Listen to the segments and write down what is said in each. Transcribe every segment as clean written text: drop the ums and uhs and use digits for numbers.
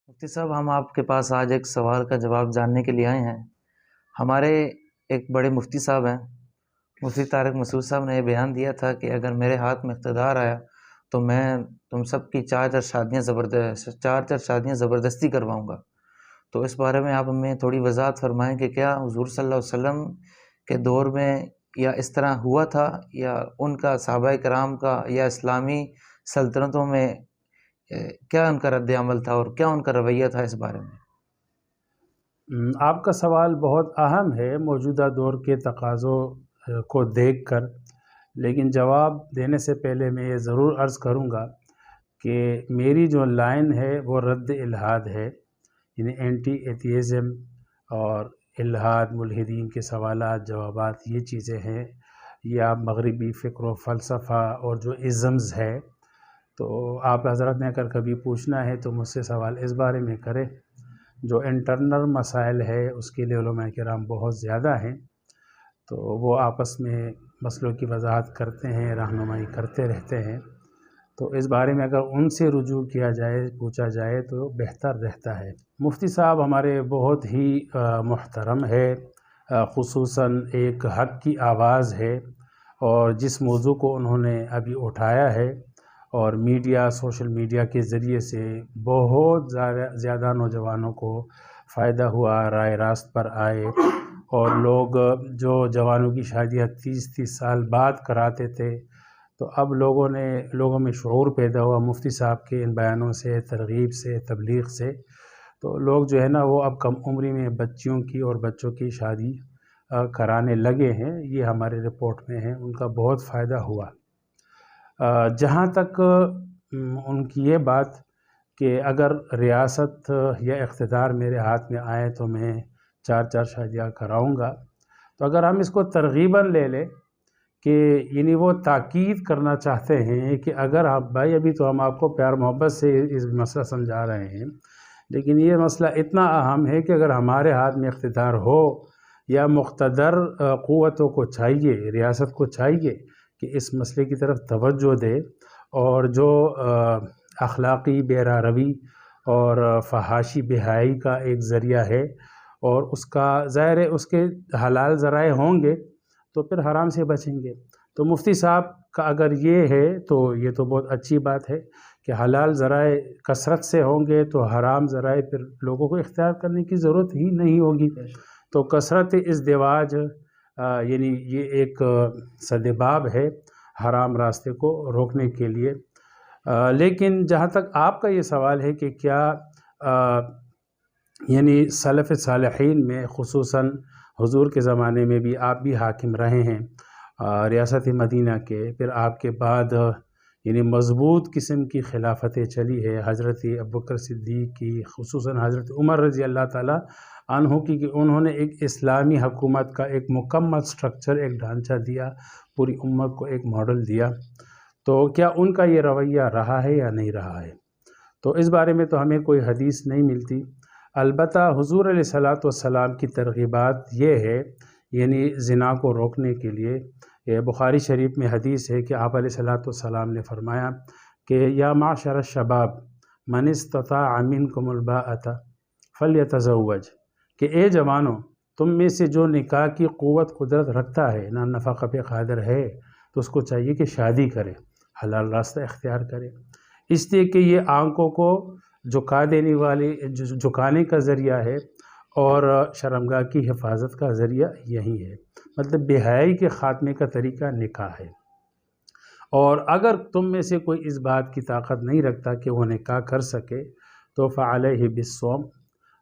مفتی صاحب، ہم آپ کے پاس آج ایک سوال کا جواب جاننے کے لیے آئے ہیں۔ ہمارے ایک بڑے مفتی صاحب ہیں، مفتی طارق مسعود صاحب نے یہ بیان دیا تھا کہ اگر میرے ہاتھ میں اقتدار آیا تو میں تم سب کی چار چار شادیاں زبردستی کرواؤں گا۔ تو اس بارے میں آپ ہمیں تھوڑی وضاحت فرمائیں کہ کیا حضور صلی اللہ علیہ وسلم کے دور میں یا اس طرح ہوا تھا، یا ان کا صحابہ کرام کا یا اسلامی سلطنتوں میں کیا ان کا رد عمل تھا اور کیا ان کا رویہ تھا اس بارے میں؟ آپ کا سوال بہت اہم ہے موجودہ دور کے تقاضوں کو دیکھ کر، لیکن جواب دینے سے پہلے میں یہ ضرور عرض کروں گا کہ میری جو لائن ہے وہ رد الحاد ہے، یعنی اینٹی ایتھیزم اور الحاد، ملحدین کے سوالات جوابات، یہ چیزیں ہیں، یا مغربی فکر و فلسفہ اور جو ازمز ہے۔ تو آپ حضرت نے اگر کبھی پوچھنا ہے تو مجھ سے سوال اس بارے میں کرے۔ جو انٹرنل مسائل ہے اس کے لیے علماء کرام بہت زیادہ ہیں، تو وہ آپس میں مسئلوں کی وضاحت کرتے ہیں، رہنمائی کرتے رہتے ہیں۔ تو اس بارے میں اگر ان سے رجوع کیا جائے، پوچھا جائے تو بہتر رہتا ہے۔ مفتی صاحب ہمارے بہت ہی محترم ہے، خصوصاً ایک حق کی آواز ہے، اور جس موضوع کو انہوں نے ابھی اٹھایا ہے اور میڈیا، سوشل میڈیا کے ذریعے سے بہت زیادہ نوجوانوں کو فائدہ ہوا، رائے راست پر آئے، اور لوگ جو جوانوں کی شادیاں 30 سال بعد کراتے تھے، تو اب لوگوں میں شعور پیدا ہوا مفتی صاحب کے ان بیانوں سے، ترغیب سے، تبلیغ سے۔ تو لوگ جو ہے نا وہ اب کم عمری میں بچیوں کی اور بچوں کی شادی کرانے لگے ہیں، یہ ہمارے رپورٹ میں ہیں، ان کا بہت فائدہ ہوا۔ جہاں تک ان کی یہ بات کہ اگر ریاست یا اقتدار میرے ہاتھ میں آئے تو میں 4 شادیاں کراؤں گا، تو اگر ہم اس کو ترغیباً لے لیں کہ یعنی وہ تاکید کرنا چاہتے ہیں کہ اگر آپ بھائی، ابھی تو ہم آپ کو پیار محبت سے اس مسئلہ سمجھا رہے ہیں، لیکن یہ مسئلہ اتنا اہم ہے کہ اگر ہمارے ہاتھ میں اقتدار ہو یا مقتدر قوتوں کو چاہیے، ریاست کو چاہیے کہ اس مسئلے کی طرف توجہ دے، اور جو اخلاقی بے روی اور فحاشی بے-حیائی کا ایک ذریعہ ہے، اور اس کا ظاہر ہے اس کے حلال ذرائع ہوں گے تو پھر حرام سے بچیں گے۔ تو مفتی صاحب کا اگر یہ ہے تو یہ تو بہت اچھی بات ہے کہ حلال ذرائع کثرت سے ہوں گے تو حرام ذرائع پھر لوگوں کو اختیار کرنے کی ضرورت ہی نہیں ہوگی۔ تو کثرت ازدواج یعنی یہ ایک سدباب ہے حرام راستے کو روکنے کے لیے۔ لیکن جہاں تک آپ کا یہ سوال ہے کہ کیا یعنی سلف صالحین میں، خصوصاً حضور کے زمانے میں بھی آپ بھی حاکم رہے ہیں ریاست مدینہ کے، پھر آپ کے بعد یعنی مضبوط قسم کی خلافتیں چلی ہے، حضرت ابوبکر صدیق کی، خصوصاً حضرت عمر رضی اللہ تعالیٰ عنہ کی، کہ انہوں نے ایک اسلامی حکومت کا ایک مکمل سٹرکچر، ایک ڈھانچہ دیا، پوری امت کو ایک ماڈل دیا۔ تو کیا ان کا یہ رویہ رہا ہے یا نہیں رہا ہے؟ تو اس بارے میں تو ہمیں کوئی حدیث نہیں ملتی۔ البتہ حضور علیہ الصلاۃ والسلام کی ترغیبات یہ ہے، یعنی زنا کو روکنے کے لیے، یہ بخاری شریف میں حدیث ہے کہ آپ علیہ الصلاۃ والسلام نے فرمایا کہ یا معشر الشباب من استطاع منکم الباءۃ فلیتزوج، کہ اے جوانوں، تم میں سے جو نکاح کی قوت قدرت رکھتا ہے، نہ نفقہ پہ قادر ہے، تو اس کو چاہیے کہ شادی کرے، حلال راستہ اختیار کرے، اس لیے کہ یہ آنکھوں کو جھکانے کا ذریعہ ہے، اور شرمگاہ کی حفاظت کا ذریعہ یہی ہے۔ مطلب بے حیائی کے خاتمے کا طریقہ نکاح ہے۔ اور اگر تم میں سے کوئی اس بات کی طاقت نہیں رکھتا کہ وہ نکاح کر سکے تو فعلیہ بالصوم،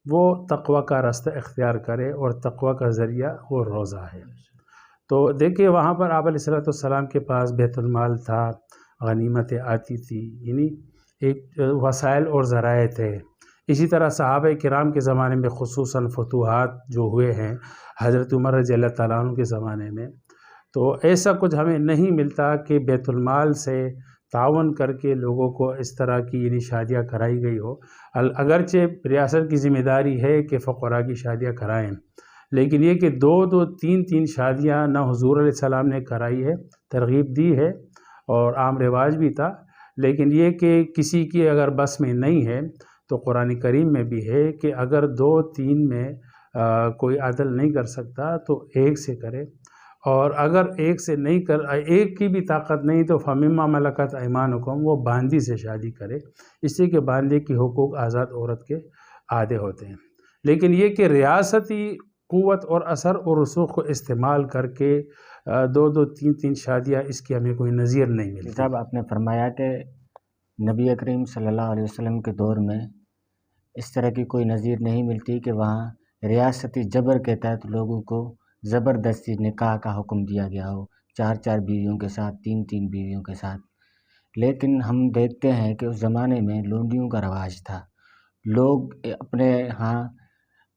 وہ تقوی کا راستہ اختیار کرے، اور تقوی کا ذریعہ وہ روزہ ہے۔ تو دیکھیے وہاں پر آپ علیہ السلام کے پاس بیت المال تھا، غنیمتیں آتی تھی، یعنی ایک وسائل اور ذرائع تھے۔ اسی طرح صحابہ کرام کے زمانے میں خصوصاً فتوحات جو ہوئے ہیں حضرت عمر رضی اللہ تعالیٰ عنہ کے زمانے میں، تو ایسا کچھ ہمیں نہیں ملتا کہ بیت المال سے تعاون کر کے لوگوں کو اس طرح کی یعنی شادیاں کرائی گئی ہو۔ اگرچہ ریاست کی ذمہ داری ہے کہ فقراء کی شادیاں کرائیں، لیکن یہ کہ 2 3 شادیاں نہ حضور علیہ السلام نے کرائی ہے، ترغیب دی ہے اور عام رواج بھی تھا، لیکن یہ کہ کسی کی اگر بس میں نہیں ہے تو قرآن کریم میں بھی ہے کہ اگر 2-3 میں کوئی عدل نہیں کر سکتا تو ایک سے کرے، اور اگر ایک سے نہیں ایک کی بھی طاقت نہیں تو فَمِمَّا مَلَكَتْ أَيْمَانُكُمْ، وہ باندی سے شادی کرے، اس لیے کہ باندی کی حقوق آزاد عورت کے آدھے ہوتے ہیں۔ لیکن یہ کہ ریاستی قوت اور اثر اور رسوخ کو استعمال کر کے 2-2 3 شادیاں، اس کی ہمیں کوئی نظیر نہیں ملتی۔ صاحب آپ نے فرمایا کہ نبی کریم صلی اللہ علیہ وسلم کے دور میں اس طرح کی کوئی نظیر نہیں ملتی کہ وہاں ریاستی جبر کے تحت لوگوں کو زبردستی نکاح کا حکم دیا گیا ہو، 4 بیویوں کے ساتھ، 3 بیویوں کے ساتھ۔ لیکن ہم دیکھتے ہیں کہ اس زمانے میں لونڈیوں کا رواج تھا، لوگ اپنے ہاں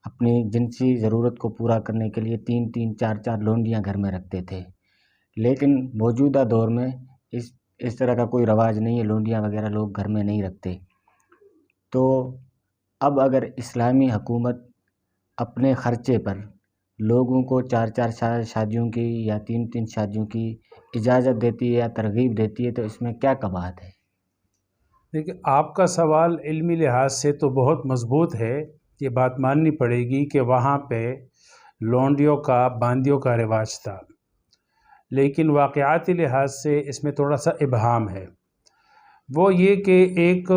اپنی جنسی ضرورت کو پورا کرنے کے لیے 3 4 لونڈیاں گھر میں رکھتے تھے۔ لیکن موجودہ دور میں اس طرح کا کوئی رواج نہیں ہے، لونڈیاں وغیرہ لوگ گھر میں نہیں رکھتے۔ تو اب اگر اسلامی حکومت اپنے خرچے پر لوگوں کو 4 شادیوں کی یا 3 شادیوں کی اجازت دیتی ہے یا ترغیب دیتی ہے تو اس میں کیا قباحت ہے؟ دیکھیں، آپ کا سوال علمی لحاظ سے تو بہت مضبوط ہے، یہ بات ماننی پڑے گی کہ وہاں پہ لونڈیوں کا، باندیوں کا رواج تھا، لیکن واقعاتی لحاظ سے اس میں تھوڑا سا ابہام ہے۔ وہ یہ کہ ایک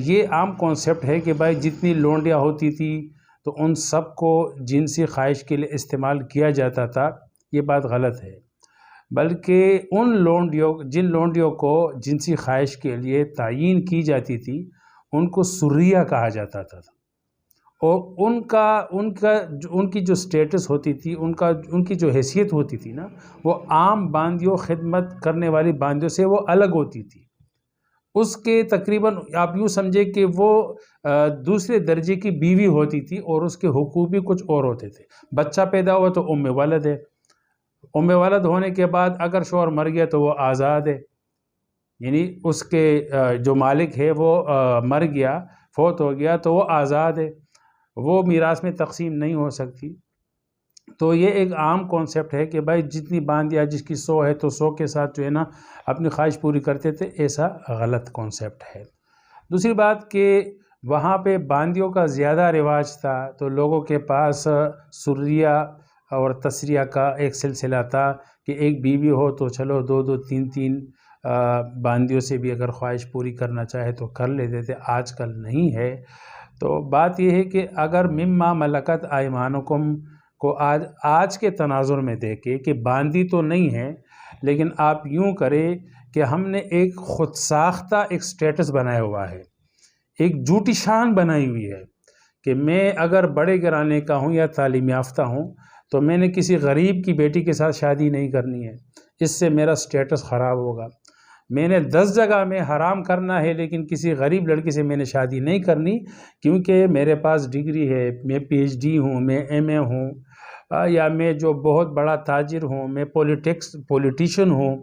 یہ عام کانسیپٹ ہے کہ بھائی جتنی لونڈیاں ہوتی تھی تو ان سب کو جنسی خواہش کے لیے استعمال کیا جاتا تھا، یہ بات غلط ہے۔ بلکہ جن لونڈیوں کو جنسی خواہش کے لیے تعیین کی جاتی تھی ان کو سریہ کہا جاتا تھا، اور ان کی جو سٹیٹس ہوتی تھی، ان کی جو حیثیت ہوتی تھی نا، وہ عام باندیوں، خدمت کرنے والی باندیوں سے وہ الگ ہوتی تھی۔ اس کے تقریباً آپ یوں سمجھے کہ وہ دوسرے درجے کی بیوی ہوتی تھی، اور اس کے حقوق بھی کچھ اور ہوتے تھے۔ بچہ پیدا ہوا تو ام ولد ہے، ام ولد ہونے کے بعد اگر شوہر مر گیا تو وہ آزاد ہے، یعنی اس کے جو مالک ہے وہ مر گیا، فوت ہو گیا تو وہ آزاد ہے، وہ میراث میں تقسیم نہیں ہو سکتی۔ تو یہ ایک عام کانسیپٹ ہے کہ بھائی جتنی باندیاں، جس کی 100 ہے تو 100 کے ساتھ جو ہے نا اپنی خواہش پوری کرتے تھے، ایسا غلط کانسیپٹ ہے۔ دوسری بات کہ وہاں پہ باندیوں کا زیادہ رواج تھا تو لوگوں کے پاس سریہ اور تسریہ کا ایک سلسلہ تھا کہ ایک بیوی ہو تو چلو 2 3 باندیوں سے بھی اگر خواہش پوری کرنا چاہے تو کر لیتے تھے، آج کل نہیں ہے۔ تو بات یہ ہے کہ اگر مما ملکت ایمانکم کو آج کے تناظر میں دیکھے کہ باندی تو نہیں ہے، لیکن آپ یوں کریں کہ ہم نے ایک خود ساختہ ایک سٹیٹس بنایا ہوا ہے، ایک جھوٹی شان بنائی ہوئی ہے کہ میں اگر بڑے گھرانے کا ہوں یا تعلیم یافتہ ہوں تو میں نے کسی غریب کی بیٹی کے ساتھ شادی نہیں کرنی ہے، اس سے میرا سٹیٹس خراب ہوگا۔ میں نے 10 جگہ میں حرام کرنا ہے لیکن کسی غریب لڑکی سے میں نے شادی نہیں کرنی، کیونکہ میرے پاس ڈگری ہے، میں PhD ہوں، میں MA ہوں، یا میں جو بہت بڑا تاجر ہوں، میں پولیٹیشین ہوں،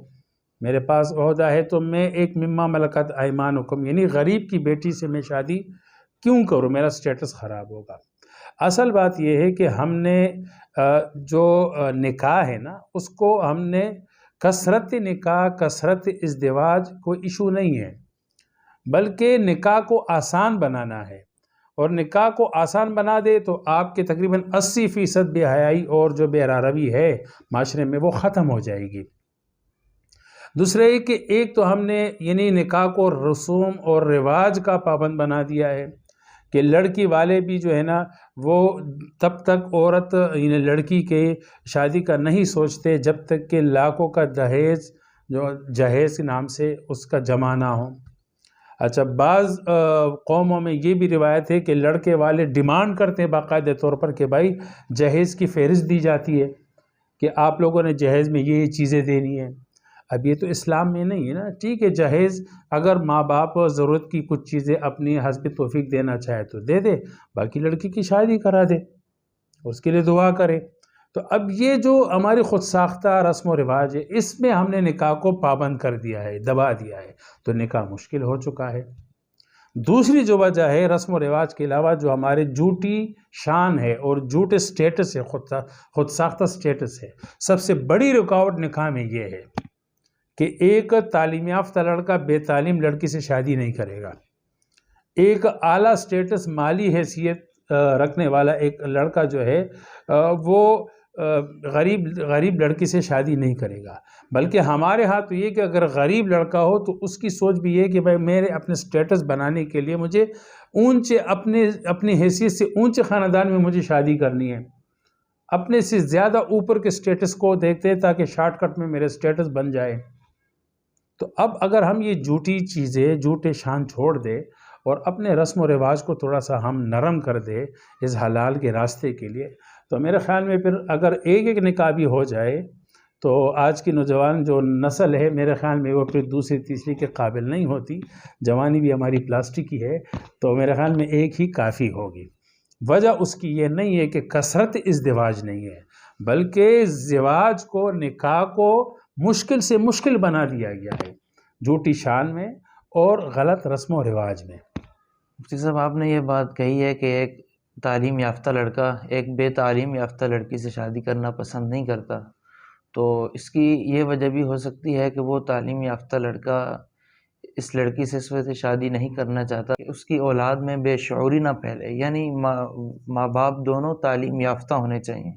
میرے پاس عہدہ ہے، تو میں ایک مما ملکت ایمانکم یعنی غریب کی بیٹی سے میں شادی کیوں کروں، میرا سٹیٹس خراب ہوگا۔ اصل بات یہ ہے کہ ہم نے جو نکاح ہے نا، اس کو ہم نے کثرت نکاح، کثرت ازدواج کوئی ایشو نہیں ہے، بلکہ نکاح کو آسان بنانا ہے، اور نکاح کو آسان بنا دے تو آپ کے تقریباً 80% بے حیائی اور جو بے روی ہے معاشرے میں وہ ختم ہو جائے گی۔ دوسرے کہ ایک تو ہم نے یعنی نکاح کو رسوم اور رواج کا پابند بنا دیا ہے کہ لڑکی والے بھی جو ہے نا وہ تب تک عورت یعنی لڑکی کے شادی کا نہیں سوچتے جب تک کہ لاکھوں کا دہیج جو جہیز کے نام سے اس کا جمع نہ ہو۔ اچھا، بعض قوموں میں یہ بھی روایت ہے کہ لڑکے والے ڈیمانڈ کرتے ہیں باقاعدہ طور پر کہ بھائی جہیز کی فہرست دی جاتی ہے کہ آپ لوگوں نے جہیز میں یہ چیزیں دینی ہیں۔ اب یہ تو اسلام میں نہیں ہے نا، ٹھیک ہے جہیز اگر ماں باپ ضرورت کی کچھ چیزیں اپنی حسب توفیق دینا چاہے تو دے دے، باقی لڑکی کی شادی کرا دے، اس کے لیے دعا کرے۔ تو اب یہ جو ہماری خود ساختہ رسم و رواج ہے، اس میں ہم نے نکاح کو پابند کر دیا ہے، دبا دیا ہے، تو نکاح مشکل ہو چکا ہے۔ دوسری جو وجہ ہے رسم و رواج کے علاوہ جو ہمارے جھوٹی شان ہے اور جھوٹے سٹیٹس ہے، خود ساختہ سٹیٹس ہے، سب سے بڑی رکاوٹ نکاح میں یہ ہے کہ ایک تعلیم یافتہ لڑکا بے تعلیم لڑکی سے شادی نہیں کرے گا، ایک اعلیٰ سٹیٹس مالی حیثیت رکھنے والا ایک لڑکا جو ہے وہ غریب لڑکی سے شادی نہیں کرے گا، بلکہ ہمارے ہاں تو یہ کہ اگر غریب لڑکا ہو تو اس کی سوچ بھی یہ کہ بھائی میرے اپنے سٹیٹس بنانے کے لیے مجھے اونچے اپنی حیثیت سے اونچے خاندان میں مجھے شادی کرنی ہے، اپنے سے زیادہ اوپر کے سٹیٹس کو دیکھتے ہیں تاکہ شارٹ کٹ میں میرے سٹیٹس بن جائے۔ تو اب اگر ہم یہ جھوٹی چیزیں، جھوٹے شان چھوڑ دیں اور اپنے رسم و رواج کو تھوڑا سا ہم نرم کر دیں اس حلال کے راستے کے لیے، تو میرے خیال میں پھر اگر ایک نکاح بھی ہو جائے تو آج کی نوجوان جو نسل ہے میرے خیال میں وہ پھر دوسری تیسری کے قابل نہیں ہوتی، جوانی بھی ہماری پلاسٹک کی ہے، تو میرے خیال میں ایک ہی کافی ہوگی۔ وجہ اس کی یہ نہیں ہے کہ کثرت ازدواج نہیں ہے، بلکہ ازدواج کو، نکاح کو مشکل سے مشکل بنا دیا گیا ہے جھوٹی شان میں اور غلط رسم و رواج میں۔ مفتی صاحب، آپ نے یہ بات کہی ہے کہ ایک تعلیم یافتہ لڑکا ایک بے تعلیم یافتہ لڑکی سے شادی کرنا پسند نہیں کرتا، تو اس کی یہ وجہ بھی ہو سکتی ہے کہ وہ تعلیم یافتہ لڑکا اس لڑکی سے اس وجہ سے شادی نہیں کرنا چاہتا کہ اس کی اولاد میں بے شعوری نہ پھیلے، یعنی ماں باپ دونوں تعلیم یافتہ ہونے چاہیے،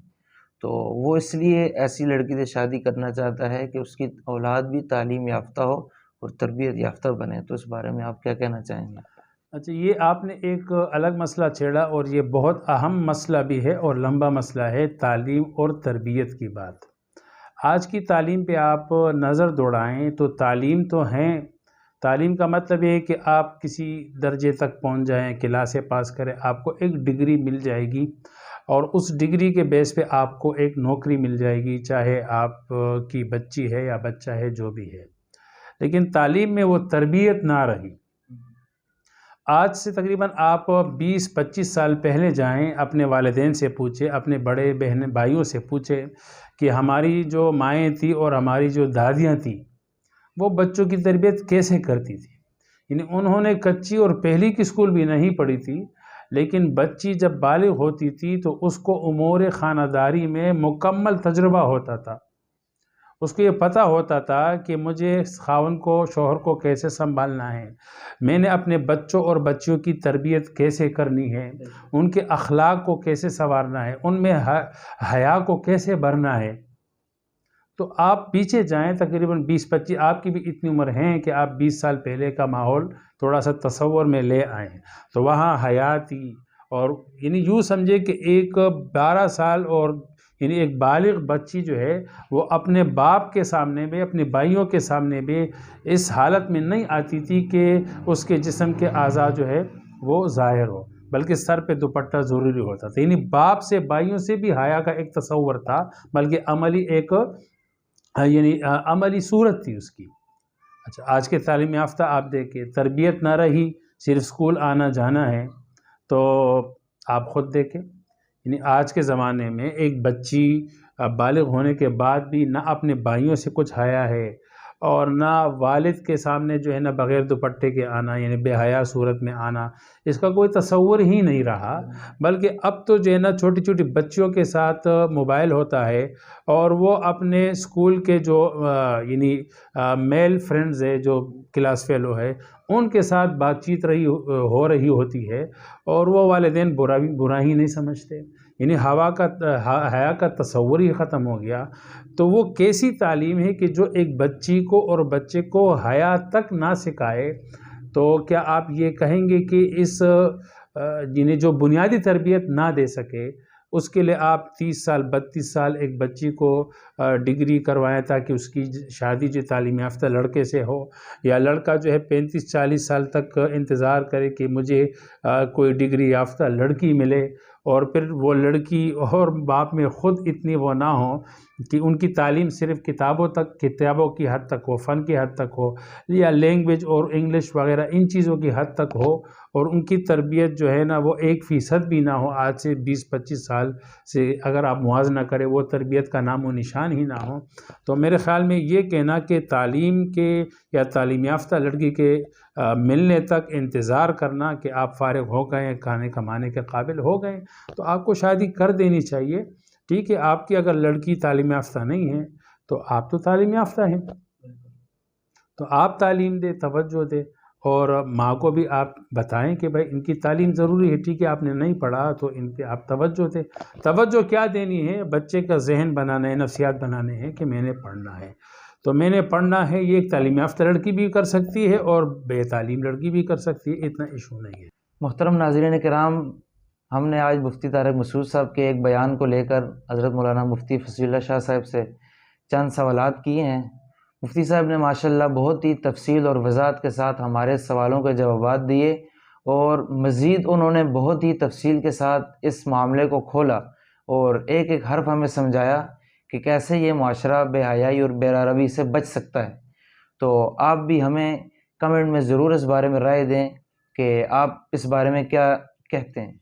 تو وہ اس لیے ایسی لڑکی سے شادی کرنا چاہتا ہے کہ اس کی اولاد بھی تعلیم یافتہ ہو اور تربیت یافتہ بنے۔ تو اس بارے میں آپ کیا کہنا چاہیں گے؟ اچھا، یہ آپ نے ایک الگ مسئلہ چھیڑا اور یہ بہت اہم مسئلہ بھی ہے اور لمبا مسئلہ ہے، تعلیم اور تربیت کی بات۔ آج کی تعلیم پہ آپ نظر دوڑائیں تو تعلیم تو ہیں، تعلیم کا مطلب یہ ہے کہ آپ کسی درجے تک پہنچ جائیں، کلاسیں پاس کریں، آپ کو ایک ڈگری مل جائے گی اور اس ڈگری کے بیس پہ آپ کو ایک نوکری مل جائے گی، چاہے آپ کی بچی ہے یا بچہ ہے، جو بھی ہے۔ لیکن تعلیم میں وہ تربیت نہ رہی۔ آج سے تقریباً آپ 20-25 سال پہلے جائیں، اپنے والدین سے پوچھیں، اپنے بڑے بہن بھائیوں سے پوچھیں کہ ہماری جو مائیں تھیں اور ہماری جو دادیاں تھیں وہ بچوں کی تربیت کیسے کرتی تھی۔ یعنی انہوں نے کچی اور پہلی کی اسکول بھی نہیں پڑھی تھی، لیکن بچی جب بالغ ہوتی تھی تو اس کو امور خانہ داری میں مکمل تجربہ ہوتا تھا، اس کو یہ پتہ ہوتا تھا کہ مجھے خاوند کو، شوہر کو کیسے سنبھالنا ہے، میں نے اپنے بچوں اور بچیوں کی تربیت کیسے کرنی ہے، ان کے اخلاق کو کیسے سنوارنا ہے، ان میں حیا کو کیسے بھرنا ہے۔ تو آپ پیچھے جائیں تقریباً 20-25، آپ کی بھی اتنی عمر ہے کہ آپ 20 سال پہلے کا ماحول تھوڑا سا تصور میں لے آئیں، تو وہاں حیا تھی، اور یعنی یوں سمجھے کہ ایک 12 سال اور یعنی ایک بالغ بچی جو ہے وہ اپنے باپ کے سامنے میں، اپنے بھائیوں کے سامنے میں اس حالت میں نہیں آتی تھی کہ اس کے جسم کے اعضاء جو ہے وہ ظاہر ہو، بلکہ سر پہ دوپٹہ ضروری ہوتا تھا۔ یعنی باپ سے، بھائیوں سے بھی حیا کا ایک تصور تھا، بلکہ عملی ایک عملی صورت تھی اس کی۔ اچھا، آج کے تعلیم یافتہ آپ دیکھیں، تربیت نہ رہی، صرف اسکول آنا جانا ہے، تو آپ خود دیکھیں، یعنی آج کے زمانے میں ایک بچی بالغ ہونے کے بعد بھی نہ اپنے بھائیوں سے کچھ حیا ہے اور نہ والد کے سامنے جو ہے نا بغیر دوپٹے کے آنا، یعنی بے حیا صورت میں آنا، اس کا کوئی تصور ہی نہیں رہا، بلکہ اب تو جو ہے نا چھوٹی چھوٹی بچیوں کے ساتھ موبائل ہوتا ہے اور وہ اپنے اسکول کے جو یعنی میل فرینڈز ہے، جو کلاس فیلو ہے، ان کے ساتھ بات چیت ہو رہی ہوتی ہے اور وہ والدین برا ہی نہیں سمجھتے، یعنی حیا کا تصور ہی ختم ہو گیا۔ تو وہ کیسی تعلیم ہے کہ جو ایک بچی کو اور بچے کو حیا تک نہ سکھائے؟ تو کیا آپ یہ کہیں گے کہ اس یعنی جو بنیادی تربیت نہ دے سکے، اس کے لیے آپ 30 سال 32 سال ایک بچی کو ڈگری کروائیں تاکہ اس کی شادی جو تعلیم یافتہ لڑکے سے ہو، یا لڑکا جو ہے 35-40 سال تک انتظار کرے کہ مجھے کوئی ڈگری یافتہ لڑکی ملے، اور پھر وہ لڑکی اور باپ میں خود اتنی وہ نہ ہو کہ ان کی تعلیم صرف کتابوں کی حد تک ہو، فن کی حد تک ہو، یا لینگویج اور انگلش وغیرہ ان چیزوں کی حد تک ہو، اور ان کی تربیت جو ہے نا وہ 1% بھی نہ ہو۔ آج سے 20-25 سال سے اگر آپ موازنہ کریں، وہ تربیت کا نام و نشان ہی نہ ہو، تو میرے خیال میں یہ کہنا کہ تعلیم کے یا تعلیم یافتہ لڑکی کے ملنے تک انتظار کرنا کہ آپ فارغ ہو گئے، کھانے کمانے کے قابل ہو گئے، تو آپ کو شادی کر دینی چاہیے۔ ٹھیک ہے، آپ کی اگر لڑکی تعلیم یافتہ نہیں ہے تو آپ تو تعلیم یافتہ ہیں، تو آپ تعلیم دیں، توجہ دیں، اور ماں کو بھی آپ بتائیں کہ بھائی ان کی تعلیم ضروری ہے، ٹھیک ہے آپ نے نہیں پڑھا تو ان پہ آپ توجہ کیا دینی ہے، بچے کا ذہن بنانا ہے، نفسیات بنانے ہیں کہ میں نے پڑھنا ہے، تو میں نے پڑھنا ہے، یہ ایک تعلیم یافتہ لڑکی بھی کر سکتی ہے اور بے تعلیم لڑکی بھی کر سکتی ہے، اتنا ایشو نہیں ہے۔ محترم ناظرین کرام، ہم نے آج مفتی طارق مسعود صاحب کے ایک بیان کو لے کر حضرت مولانا مفتی فصیح اللہ شاہ صاحب سے چند سوالات کیے ہیں۔ مفتی صاحب نے ماشاءاللہ بہت ہی تفصیل اور وضاحت کے ساتھ ہمارے سوالوں کے جوابات دیے، اور مزید انہوں نے بہت ہی تفصیل کے ساتھ اس معاملے کو کھولا اور ایک ایک حرف ہمیں سمجھایا کہ کیسے یہ معاشرہ بے حیائی اور بے روی سے بچ سکتا ہے۔ تو آپ بھی ہمیں کمنٹ میں ضرور اس بارے میں رائے دیں کہ آپ اس بارے میں کیا کہتے ہیں۔